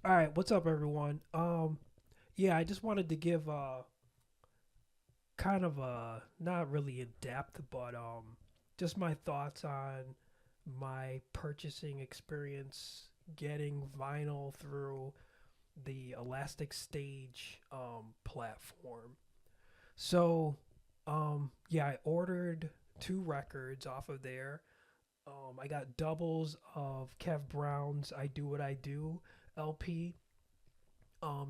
All right, what's up, everyone? Yeah, I just wanted to give kind of not really in depth, but just my thoughts on my purchasing experience getting vinyl through the elasticStage platform. So, yeah, I ordered two records off of there. I got doubles of Kev Brown's "I Do What I Do" LP.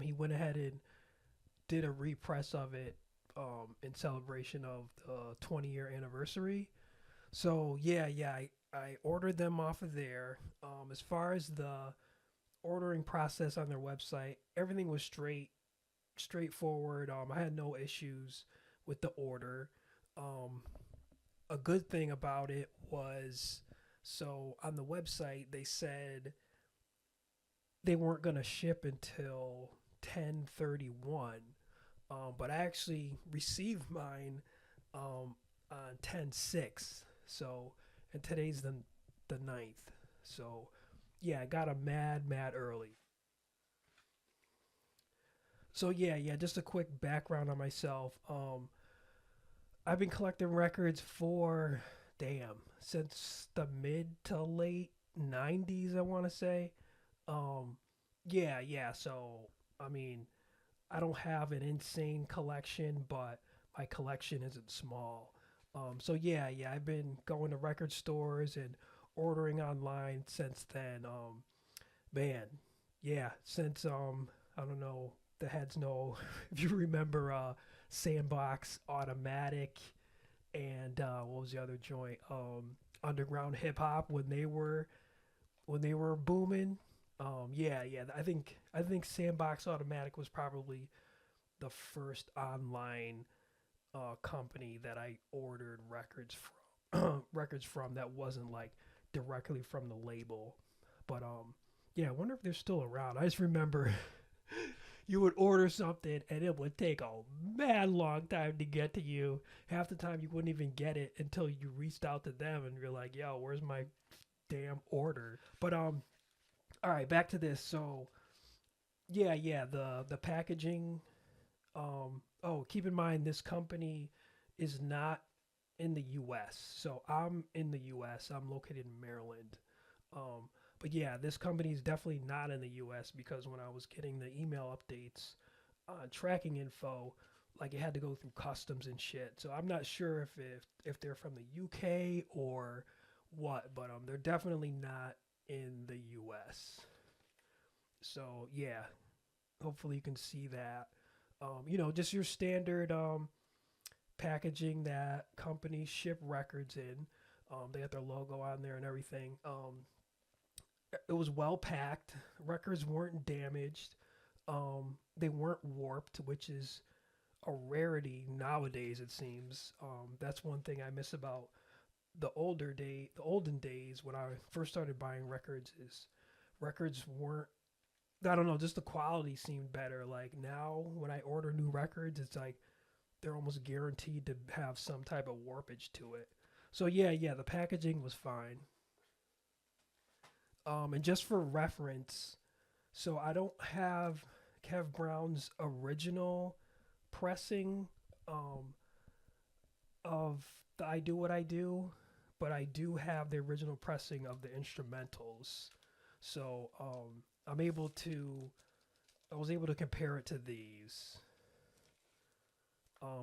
He went ahead and did a repress of it in celebration of the 20-year anniversary. So I ordered them off of there. As far as the ordering process on their website, everything was straightforward. I had no issues with the order. Um, a good thing about it was, so on the website they said they weren't gonna ship until 10/31. But I actually received mine on 10/6. So, and today's the ninth. So, yeah, I got a mad early. So yeah, just a quick background on myself. I've been collecting records for since the mid to late 90s, I want to say. Um, yeah. So, I mean, I don't have an insane collection, but my collection isn't small. So yeah, I've been going to record stores and ordering online since then. Man, yeah, since I don't know, the heads know if you remember Sandbox Automatic and what was the other joint? Underground hip hop when they were booming. Yeah, I think Sandbox Automatic was probably the first online company that I ordered records from, records from that wasn't like directly from the label. But yeah, I wonder if they're still around. I just remember you would order something and it would take a mad long time to get to you. Half the time you wouldn't even get it until you reached out to them and you're like, "Yo, where's my damn order?" But all right, back to this. So yeah, the packaging. Oh, keep in mind this company is not in the U.S. So I'm in the U.S. I'm located in Maryland. But yeah, this company is definitely not in the U.S. because when I was getting the email updates on tracking info, like it had to go through customs and shit. So I'm not sure if they're from the UK or what, but they're definitely not in the US. So yeah, hopefully you can see that. Just your standard packaging that companies ship records in. They got their logo on there and everything. It was well packed. Records weren't damaged. They weren't warped, which is a rarity nowadays. It seems that's one thing I miss about the olden days when I first started buying records. Is records weren't. I don't know. Just the quality seemed better. Like now, when I order new records, it's like they're almost guaranteed to have some type of warpage to it. So yeah, the packaging was fine. And just for reference, so I don't have Kev Brown's original pressing um, of the "I Do What I Do," but I do have the original pressing of the instrumentals. So I'm able to I was able to compare it to these.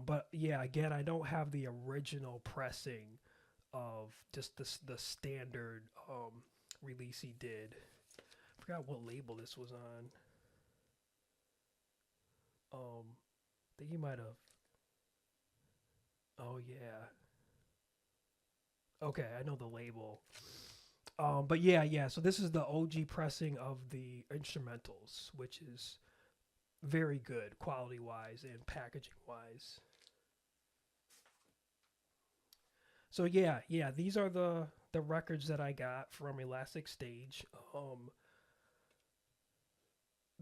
But yeah, again, I don't have the original pressing of just the standard release he did. I forgot what label this was on. I think he might have. Oh yeah. Okay, I know the label. But yeah. So this is the OG pressing of the instrumentals, which is very good quality wise and packaging wise. So yeah. These are the records that I got from Elastic Stage.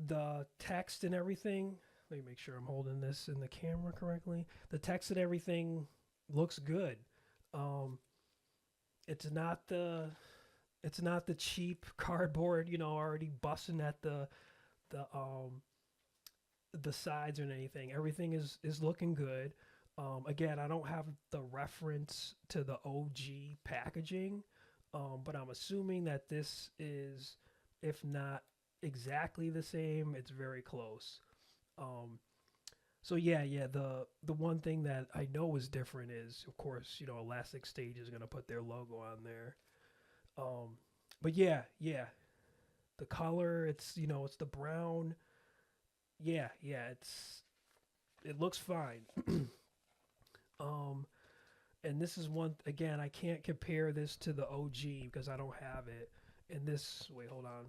The text and everything. Let me make sure I'm holding this in the camera correctly. The text and everything looks good. Um, it's not the cheap cardboard, already busting at the sides or anything. Everything is looking good. Again, I don't have the reference to the OG packaging, but I'm assuming that this is, if not exactly the same, it's very close. Um, so yeah. The one thing that I know is different is, of course, elasticStage is gonna put their logo on there. Um, but yeah, the color, it's the brown. Yeah, it looks fine. Um, and this is one again. I can't compare this to the OG because I don't have it. And this, wait, hold on.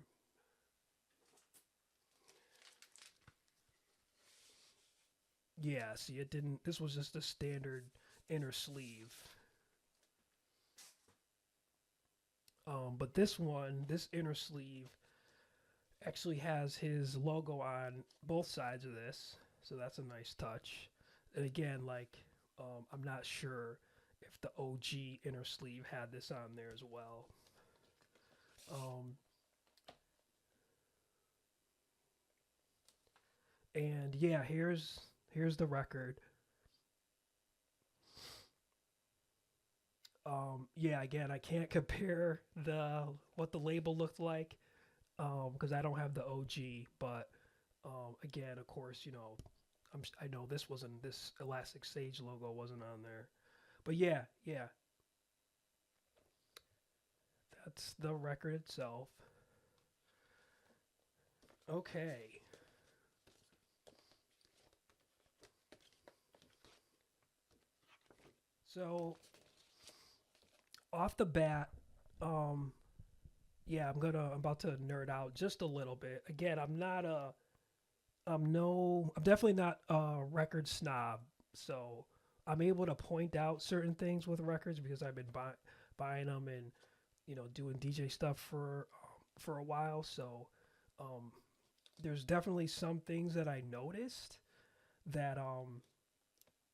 Yeah, see, it didn't. This was just a standard inner sleeve. But this one, this inner sleeve, actually has his logo on both sides of this, so that's a nice touch. And again, like, I'm not sure if the OG inner sleeve had this on there as well. Um, and yeah, here's the record. Yeah, again, I can't compare the what the label looked like because I don't have the OG. But again, of course, I know this Elastic Sage logo wasn't on there. But yeah, that's the record itself. Okay, so off the bat, um, yeah, I'm about to nerd out just a little bit. Again, I'm definitely not a record snob, so I'm able to point out certain things with records because I've been buying them and doing DJ stuff for a while. So um, there's definitely some things that I noticed that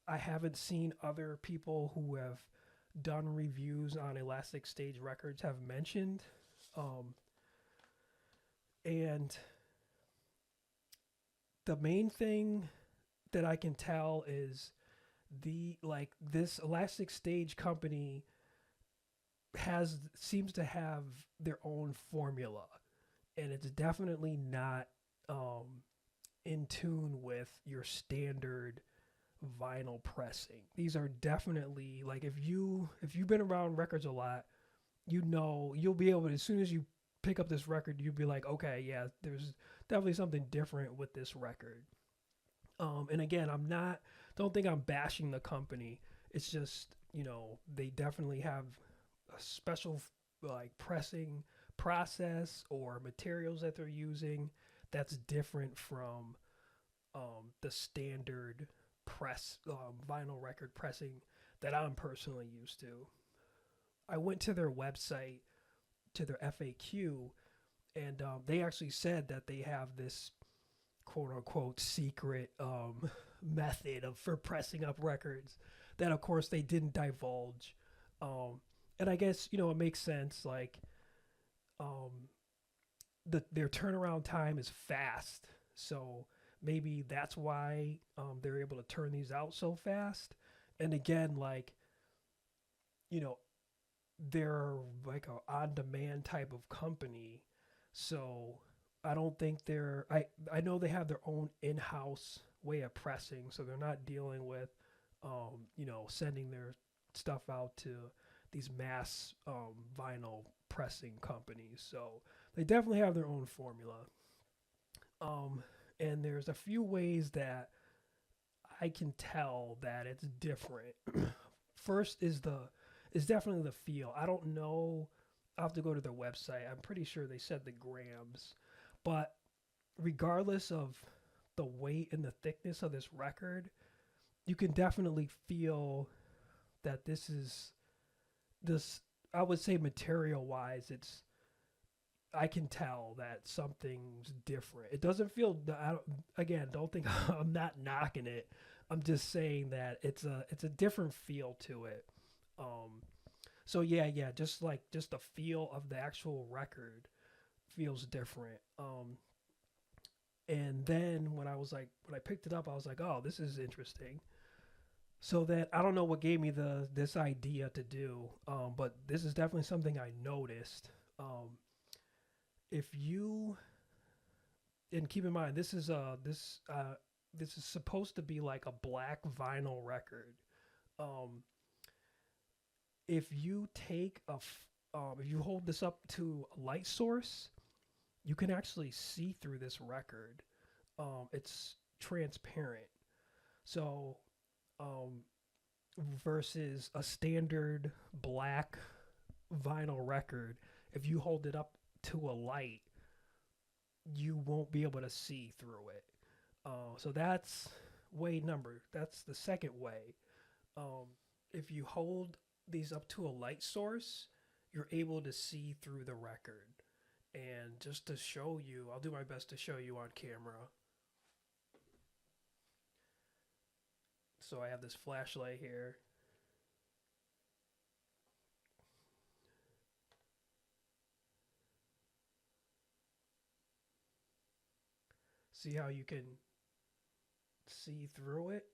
I haven't seen other people who have done reviews on Elastic Stage records have mentioned. Um, and the main thing that I can tell is this Elastic Stage company has seems to have their own formula, and it's definitely not um, in tune with your standard vinyl pressing. These are definitely like if you've been around records a lot, you'll be able to, as soon as you pick up this record, you'll be like, okay, yeah, there's definitely something different with this record. And again, don't think I'm bashing the company. It's just, they definitely have a special like pressing process or materials that they're using that's different from the standard press vinyl record pressing that I'm personally used to. I went to their website, to their FAQ, and they actually said that they have this quote unquote secret method for pressing up records that, of course, they didn't divulge. And I guess it makes sense. Like um, their turnaround time is fast, so maybe that's why they're able to turn these out so fast. And again, like you know, they're like a on-demand type of company, so I don't think I know they have their own in-house way of pressing, so they're not dealing with sending their stuff out to these mass vinyl pressing companies. So they definitely have their own formula. Um, and there's a few ways that I can tell that it's different. First is definitely the feel. I don't know. I'll have to go to their website. I'm pretty sure they said the grams, but regardless of the weight and the thickness of this record, you can definitely feel that this. I would say material wise, I can tell that something's different. It doesn't feel. Again, don't think I'm not knocking it. I'm just saying that it's a different feel to it. Um, so yeah, just the feel of the actual record feels different. And then when I picked it up, I was like, oh, this is interesting. So that I don't know what gave me this idea to do, but this is definitely something I noticed. If you and keep in mind this is supposed to be like a black vinyl record. Um, if you take if you hold this up to a light source, you can actually see through this record. It's transparent. So um, versus a standard black vinyl record, if you hold it up to a light, you won't be able to see through it. So that's the second way. Um, if you hold these up to a light source, you're able to see through the record. And just to show you, I'll do my best to show you on camera. So I have this flashlight here. See how you can see through it?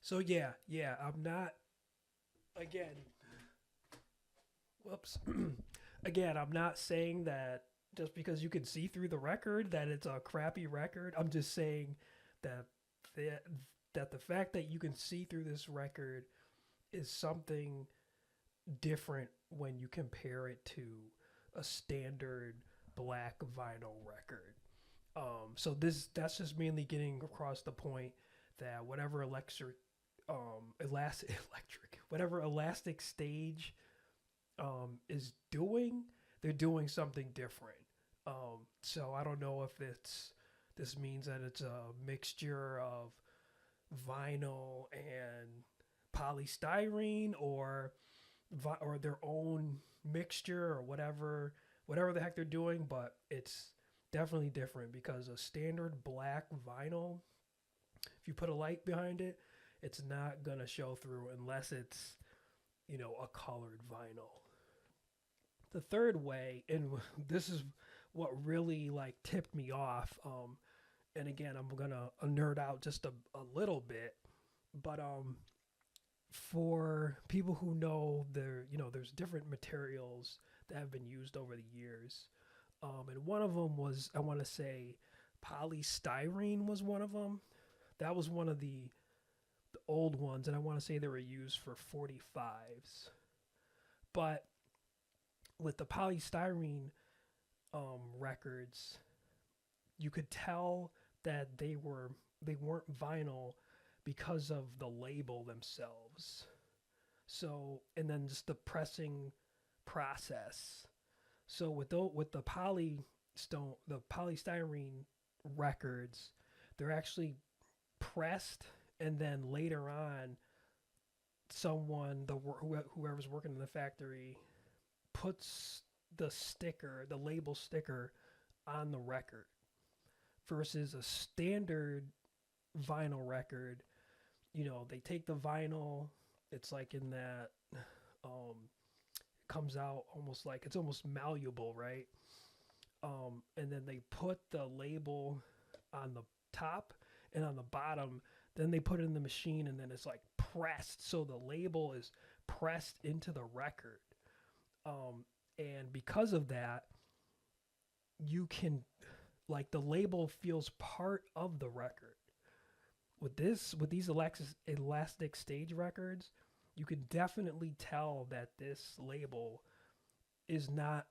So yeah, I'm not again. Whoops. Again, I'm not saying that just because you can see through the record that it's a crappy record. I'm just saying that the, that the fact that you can see through this record is something different when you compare it to a standard black vinyl record. So that's just mainly getting across the point that whatever whatever elastic stage is doing, they're doing something different. So I don't know if this means that it's a mixture of vinyl and polystyrene or their own mixture or whatever the heck they're doing, but it's definitely different because a standard black vinyl, if you put a light behind it, it's not gonna show through unless it's a colored vinyl. The third way, and this is what really like tipped me off. And again, I'm gonna nerd out just a little bit, but for people who know there's different materials that have been used over the years. And one of them was, I want to say, polystyrene was one of them. That was one of the old ones, and I want to say they were used for 45s. But with the polystyrene records, you could tell that they weren't vinyl because of the label themselves. So, and then just the pressing process. So with the polystyrene records, they're actually pressed, and then later on, whoever's working in the factory puts the label sticker on the record versus a standard vinyl record. They take the vinyl, it's like in that it comes out almost like it's almost malleable, right? And then they put the label on the top and on the bottom, then they put it in the machine, and then it's like pressed, so the label is pressed into the record. And because of that, you can, like, the label feels part of the record. With these elastic stage records, you can definitely tell that this label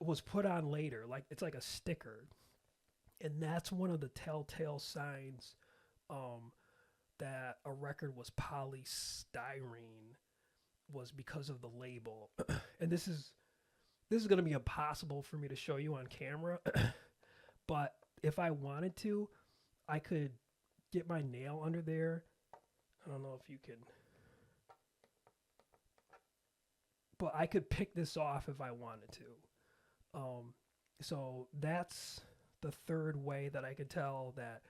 was put on later. Like, it's like a sticker, and that's one of the telltale signs that a record was polystyrene, was because of the label. And this is going to be impossible for me to show you on camera, but if I wanted to, I could get my nail under there. I don't know if you can, but I could pick this off if I wanted to. So that's the third way that I could tell that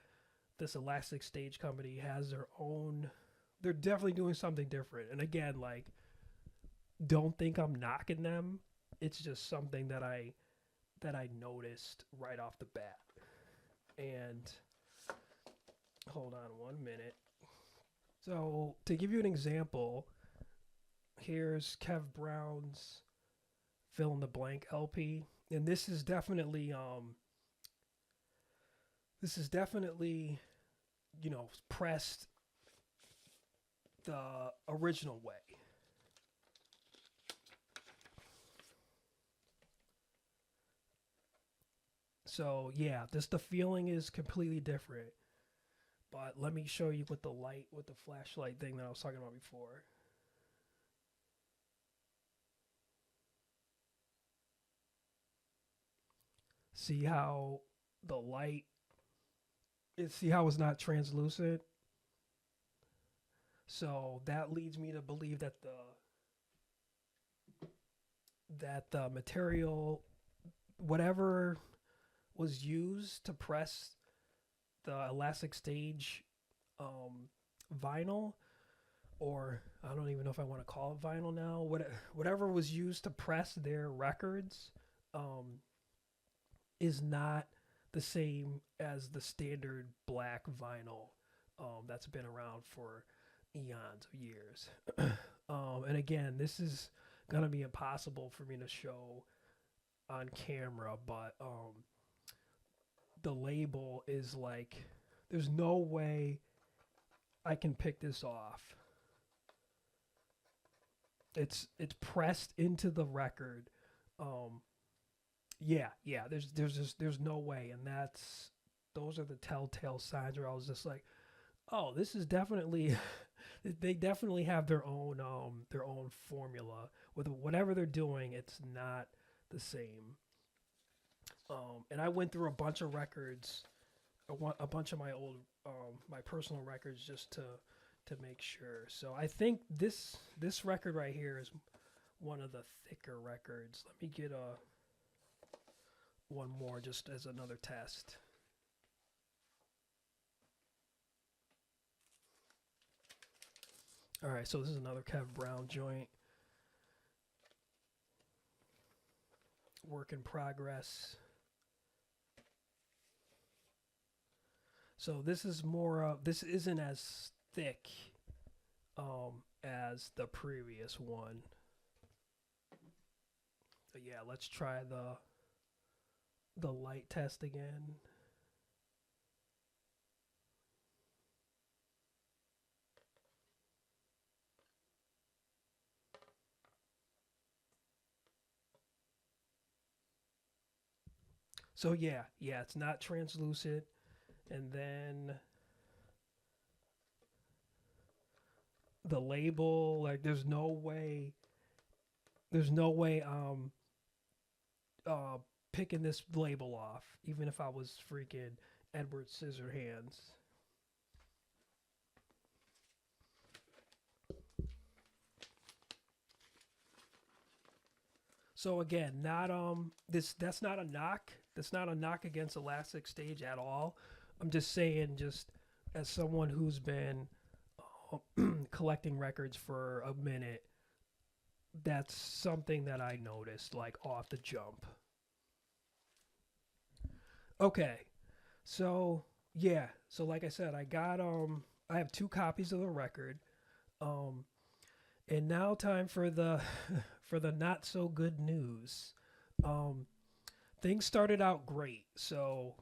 this elasticStage company has their own. They're definitely doing something different. And again, like, don't think I'm knocking them. It's just something that I noticed right off the bat. And hold on 1 minute. So to give you an example, here's Kev Brown's Fill in the Blank LP, and this is definitely pressed the original way. So yeah, the feeling is completely different. But let me show you with the flashlight thing that I was talking about before. See how the light see how it's not translucent? So that leads me to believe that the material, whatever was used to press the elasticStage vinyl, or I don't even know if I want to call it vinyl now. Whatever was used to press their records is not the same as the standard black vinyl that's been around for eons of years. And again, this is gonna be impossible for me to show on camera, but the label is like, there's no way I can pick this off. It's pressed into the record. Yeah, there's no way, and those are the telltale signs where I was just like, oh, this is definitely they definitely have their own formula with whatever they're doing. It's not the same. And I went through a bunch of records, a bunch of my old my personal records just to make sure. So I think this record right here is one of the thicker records. Let me get one more just as another test. All right, so this is another Kev Brown joint. Work in progress. So this is this isn't as thick as the previous one. But yeah, let's try the light test again. So yeah, it's not translucent. And then the label, like there's no way picking this label off, even if I was freaking Edward Scissorhands. So again, not that's not a knock. That's not a knock against elasticStage at all. I'm just saying, just as someone who's been collecting records for a minute, that's something that I noticed, like, off the jump. Okay, so yeah, so like I said, I have 2 copies of the record, um, and now time for the for the not so good news. Um, Things started out great, so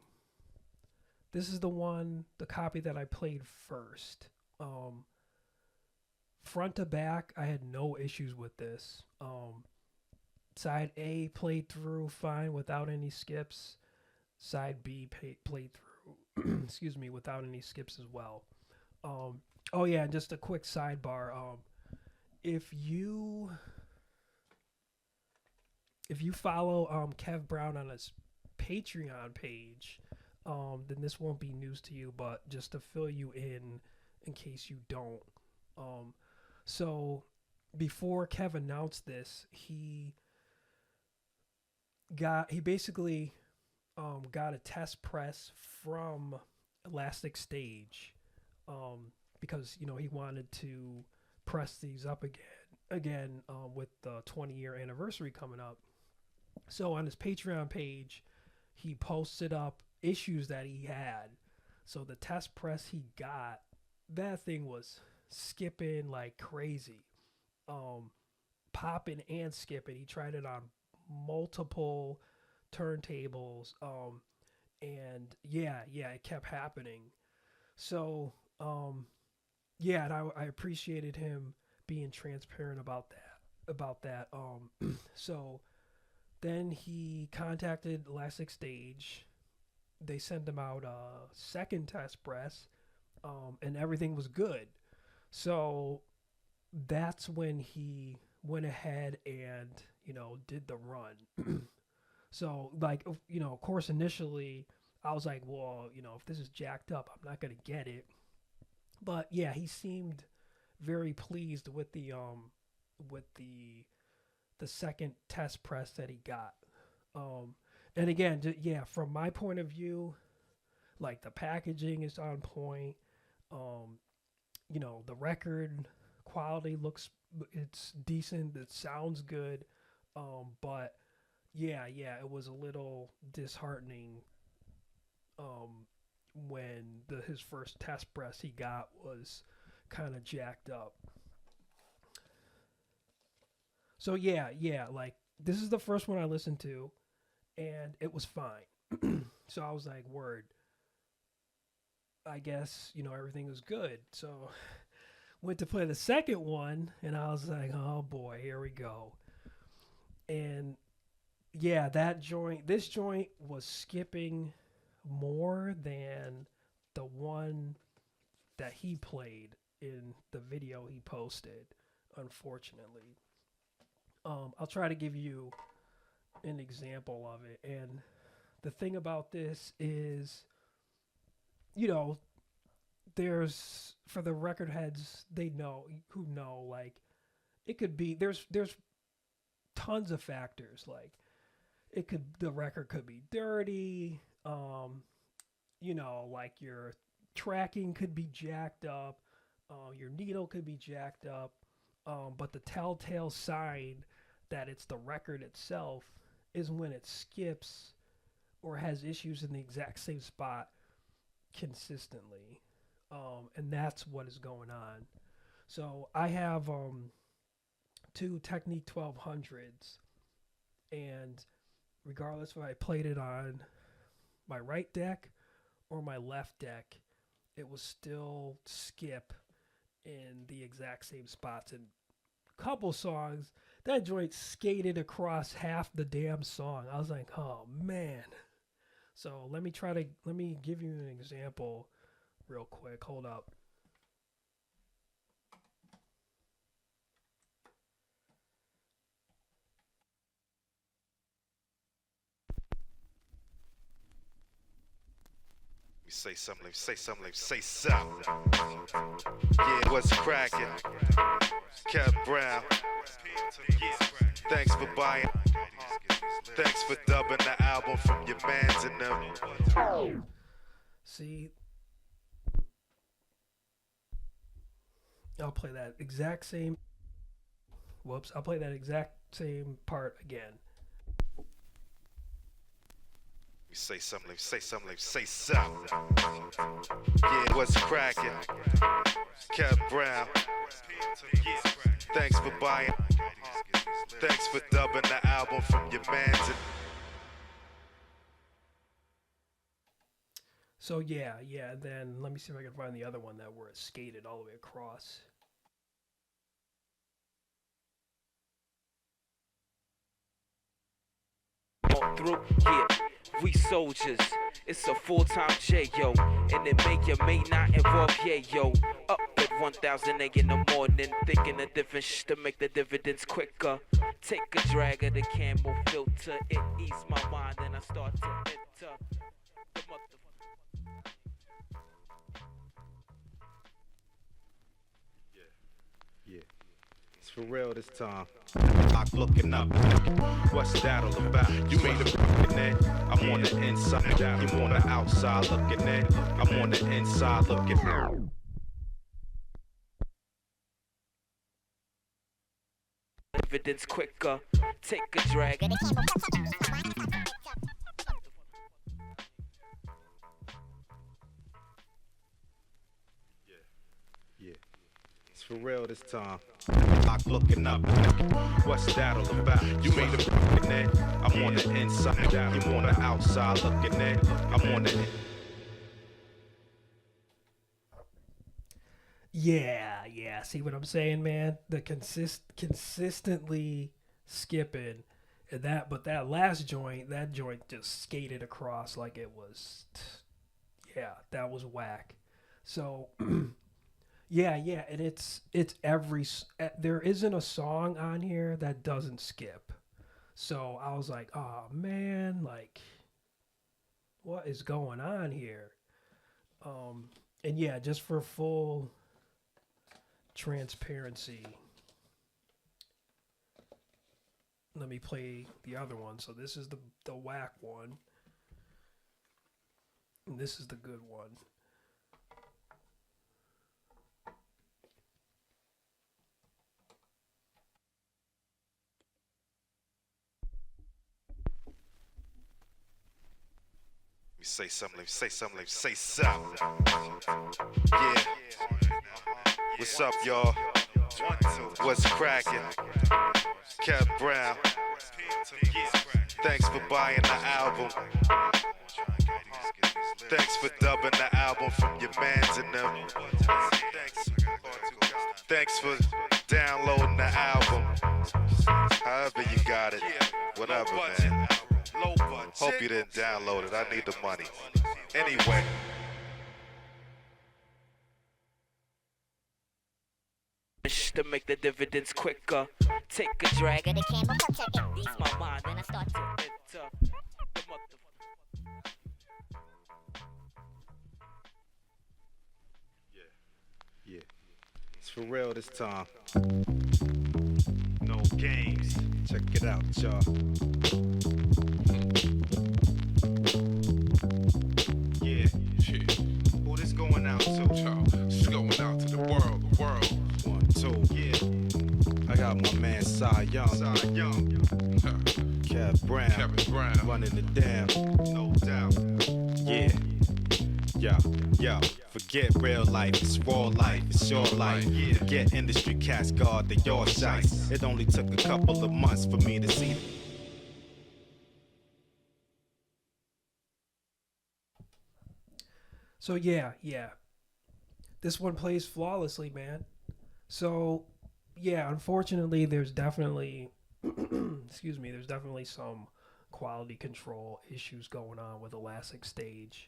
this is the copy that I played first. Front to back, I had no issues with this. Side A played through fine without any skips. Side B played through, excuse me, without any skips as well. Oh yeah, and just a quick sidebar. If you follow Kev Brown on his Patreon page, then this won't be news to you. But just to fill you in case you don't. So before Kev announced this, he basically got a test press from elasticStage, because he wanted to press these up again with the 20-year anniversary coming up. So on his Patreon page, he posted up issues that he had. So the test press he got, that thing was skipping like crazy, um, popping and skipping. He tried it on multiple turntables, and yeah, it kept happening. So yeah, and I appreciated him being transparent about that. So then he contacted elasticStage. They sent him out a second test press, and everything was good. So that's when he went ahead and did the run. So like of course initially I was like, well, if this is jacked up, I'm not gonna get it. But yeah, he seemed very pleased with the second test press that he got. Um, and again, yeah, from my point of view, like the packaging is on point. Um, the record quality it's decent. It sounds good. But yeah, it was a little disheartening when his first test press he got was kind of jacked up. So yeah, like this is the first one I listened to, and it was fine. So I was like, word. I guess everything was good. So went to play the second one, and I was like, oh boy, here we go. And yeah, this joint was skipping more than the one that he played in the video he posted, unfortunately. I'll try to give you an example of it. And the thing about this is, you know, there's for the record heads, they know who know like it could be there's tons of factors like the record could be dirty, like your tracking could be jacked up, your needle could be jacked up, but the telltale sign that it's the record itself is when it skips or has issues in the exact same spot consistently. And that's what is going on. So I have two Technique 1200s, and regardless if I played it on my right deck or my left deck, it was still skip in the exact same spots. And a couple songs, that joint skated across half the damn song. I was like, oh man. So let me give you an example real quick. Hold up. Say something, say something. Yeah, what's cracking? Kev Brown. Thanks for buying. Thanks for dubbing the album from your mans and them. See, I'll play that exact same. Whoops, I'll play that exact same part again. Say something, say something. Yeah, what's cracking? Kev Brown. Thanks for buying. Thanks for dubbing the album from your mans and So yeah, then let me see if I can find the other one that where it skated all the way across. Through, yeah, we soldiers. It's a full-time J, yo, and it may or may not involve, yeah, yo. Up at 1,000 A in the morning, thinking of different to make the dividends quicker. Take a drag of the camel filter, it ease my mind, and I start to enter the yeah. It's for real this time. I'm looking up. What's that all about? You made a looking at. I'm on the inside. You on the outside looking at. I'm on the inside looking out. Evidence quicker. Take a drag. Yeah, it's for real this time. I'm looking up. What's that all about? You made a looking at. I'm on the inside. You on the outside looking at. I'm on the. Yeah. See what I'm saying, man? The consistently skipping and that, but that last joint, that joint just skated across like it was. Yeah, that was whack. So, yeah, and it's there isn't a song on here that doesn't skip. So I was like, oh man, like, what is going on here? And yeah, just for full transparency, let me play the other one. So this is the whack one, and this is the good one. Say something, say something. Yeah. What's up, y'all? What's cracking? Kev Brown. Thanks for buying the album. Thanks for dubbing the album from your mans and them. Thanks for downloading the album. However you got it. Whatever, man. Hope you didn't download it. I need the money. Anyway. To make the dividends quicker. Take a drag and it came up for checking. Ease my mind when I start to enter the Yeah. It's for real this time. No games. Check it out, y'all. Yeah. Who this going out to? It's going out to the world. 1, 2. Yeah. I got my man Cy Young. Kev Brown. Running the damn. No doubt. Yeah. Yo. Forget real life, it's raw life, it's your life. Yeah. Forget industry cats, guard the your shites. It only took a couple of months for me to see. So yeah. This one plays flawlessly, man. So yeah, unfortunately there's definitely there's definitely some quality control issues going on with elasticStage.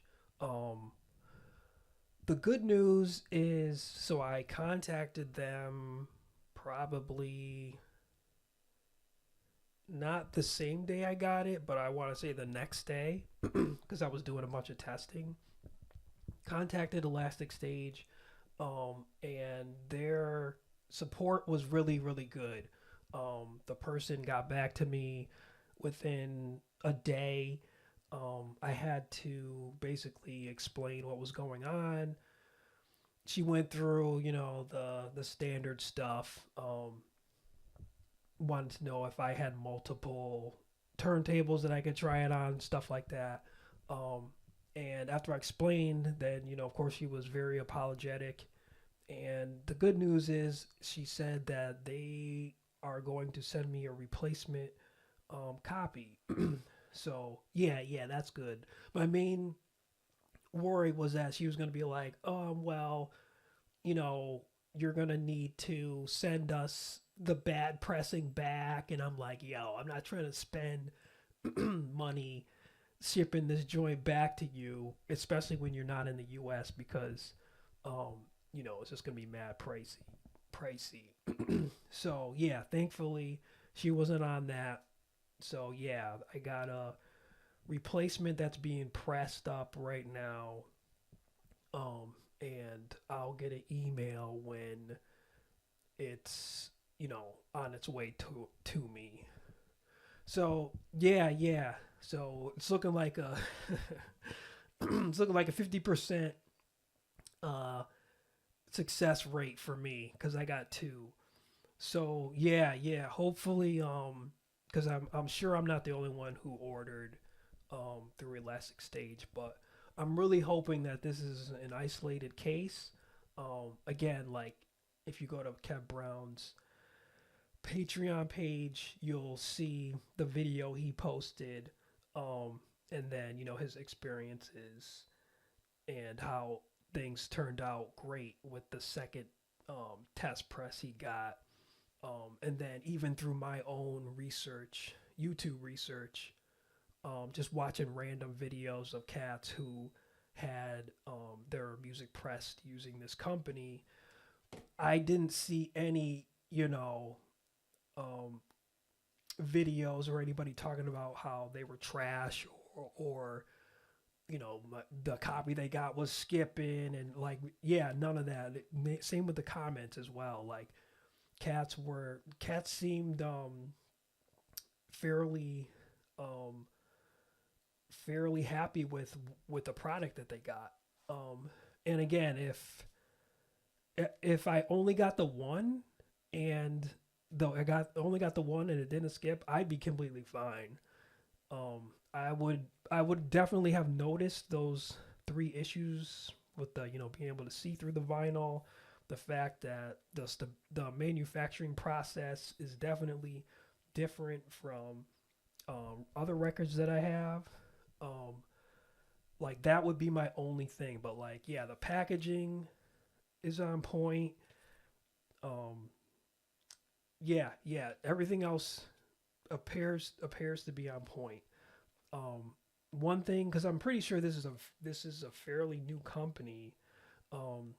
The good news is, so I contacted them probably not the same day I got it, but I want to say the next day because I was doing a bunch of testing. Contacted elasticStage, and their support was really, really good. The person got back to me within a day. I had to basically explain what was going on. She went through, the standard stuff. Wanted to know if I had multiple turntables that I could try it on, stuff like that. And after I explained, then, of course, she was very apologetic. And the good news is she said that they are going to send me a replacement copy. So, yeah, that's good. My main worry was that she was going to be like, well, you're going to need to send us the bad pressing back. And I'm like, yo, I'm not trying to spend money shipping this joint back to you, especially when you're not in the U.S. because, it's just going to be mad pricey. So, yeah, thankfully she wasn't on that. So yeah, I got a replacement that's being pressed up right now. And I'll get an email when it's on its way to me. So yeah. So it's looking like a it's looking like a 50% uh success rate for me because I got two. So yeah. Hopefully, because I'm sure I'm not the only one who ordered through elasticStage, but I'm really hoping that this is an isolated case. Again, like if you go to Kev Brown's Patreon page, you'll see the video he posted, and then his experiences and how things turned out great with the second test press he got. And then even through my own research, YouTube research, just watching random videos of cats who had their music pressed using this company, I didn't see any, um, videos or anybody talking about how they were trash or the copy they got was skipping and like none of that. Same with the comments as well. Like cats seemed fairly um fairly happy with the product that they got. And again, if I only got the one and though only got the one and it didn't skip, I'd be completely fine. I would definitely have noticed those three issues with the being able to see through the vinyl, the fact that the manufacturing process is definitely different from other records that I have. Um, like that would be my only thing, but like the packaging is on point. Um, everything else appears to be on point. One thing, because I'm pretty sure this is a fairly new company. Um,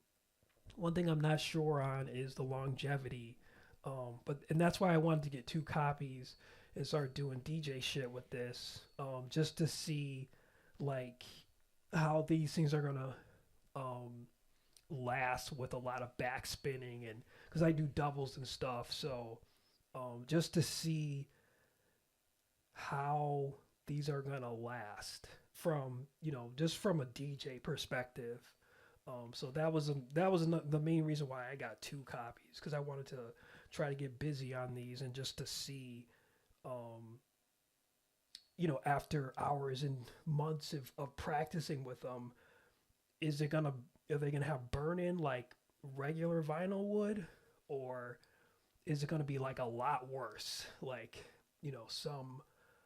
One thing I'm not sure on is the longevity. And that's why I wanted to get two copies and start doing DJ shit with this, just to see like how these things are gonna um, last with a lot of backspinning and because I do doubles and stuff. So just to see how these are gonna last from just from a DJ perspective. So the main reason why I got two copies because I wanted to try to get busy on these and just to see, after hours and months of practicing with them, is it gonna are they gonna have burn in like regular vinyl would, or is it gonna be like a lot worse, like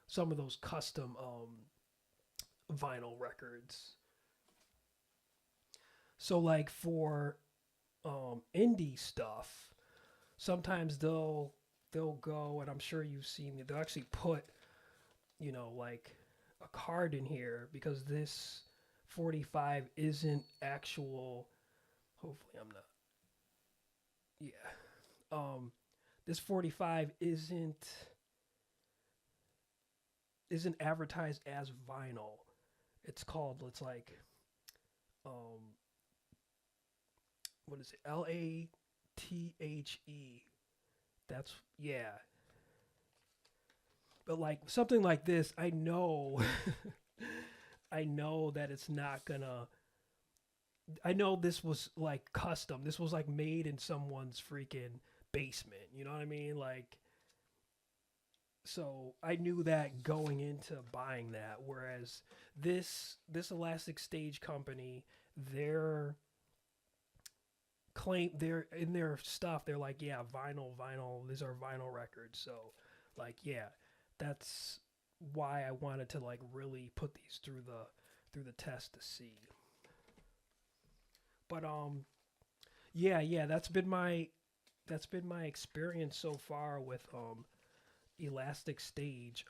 some of those custom vinyl records. So like for indie stuff, sometimes they'll go and I'm sure you've seen it. They'll actually put like a card in here because this 45 isn't actual. Hopefully I'm not. Yeah. This 45 isn't advertised as vinyl. It's like um what is it? LATHE. That's yeah. But like something like this, I know I know that it's not gonna I know this was like custom. This was like made in someone's freaking basement. You know what I mean? Like so I knew that going into buying that. Whereas this Elastic Stage company, their claim they're in their stuff, they're like, yeah, vinyl, these are vinyl records. So like that's why I wanted to like really put these through the test to see. But that's been my experience so far with Elastic Stage.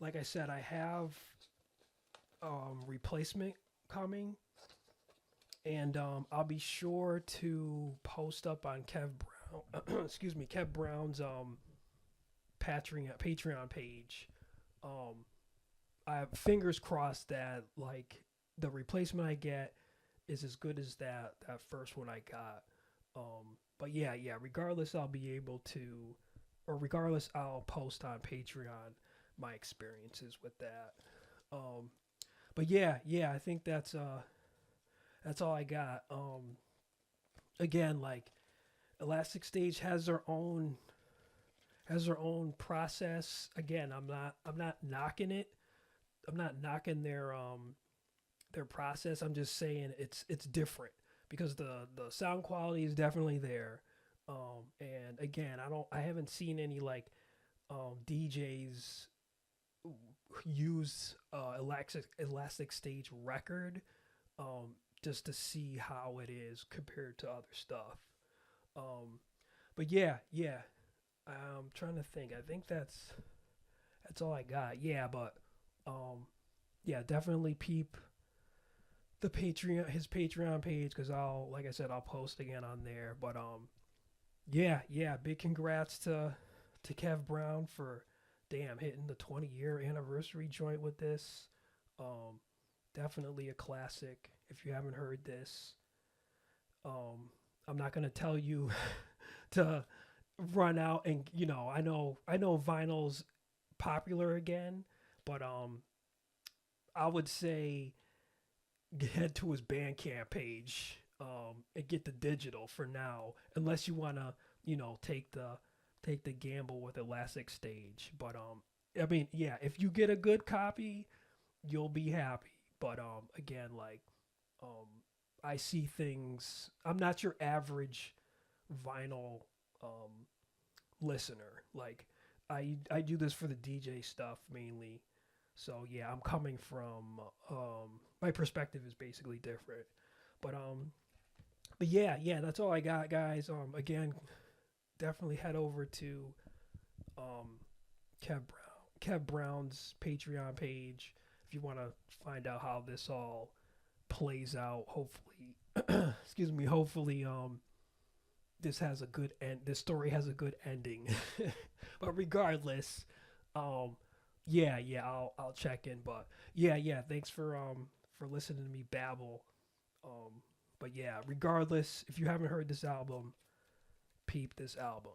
Like I said, I have replacement coming, and I'll be sure to post up on Kev Brown. Excuse me, Kev Brown's Patreon page. I have fingers crossed that like the replacement I get is as good as that first one I got. But yeah, regardless, I'll be able to, or regardless, I'll post on Patreon my experiences with that. Um, but I think that's all I got. Again, like elasticStage has their own process. Again, I'm not knocking it. I'm not knocking their process. I'm just saying it's different because the sound quality is definitely there. And again, I haven't seen any like DJs use elastic stage record just to see how it is compared to other stuff. Um, but I'm trying to think. I think that's all I got. Yeah, but definitely peep the Patreon his Patreon page because like I said, I'll post again on there. But big congrats to Kev Brown for hitting the 20-year anniversary joint with this. Um, Definitely a classic. If you haven't heard this, I'm not gonna tell you to run out and I know vinyl's popular again, but I would say head to his Bandcamp page and get the digital for now, unless you wanna take the gamble with elasticStage. But I mean, yeah, if you get a good copy, you'll be happy. But again, like um, I see things. I'm not your average vinyl um, listener. Like I do this for the DJ stuff mainly. So yeah, I'm coming from my perspective is basically different. But that's all I got, guys. Again, definitely head over to um Kev Brown's Patreon page if you want to find out how this all plays out. Hopefully, excuse me. Hopefully, this story has a good ending. But regardless, I'll check in. But thanks for listening to me babble. But yeah, regardless, if you haven't heard this album, peep this album.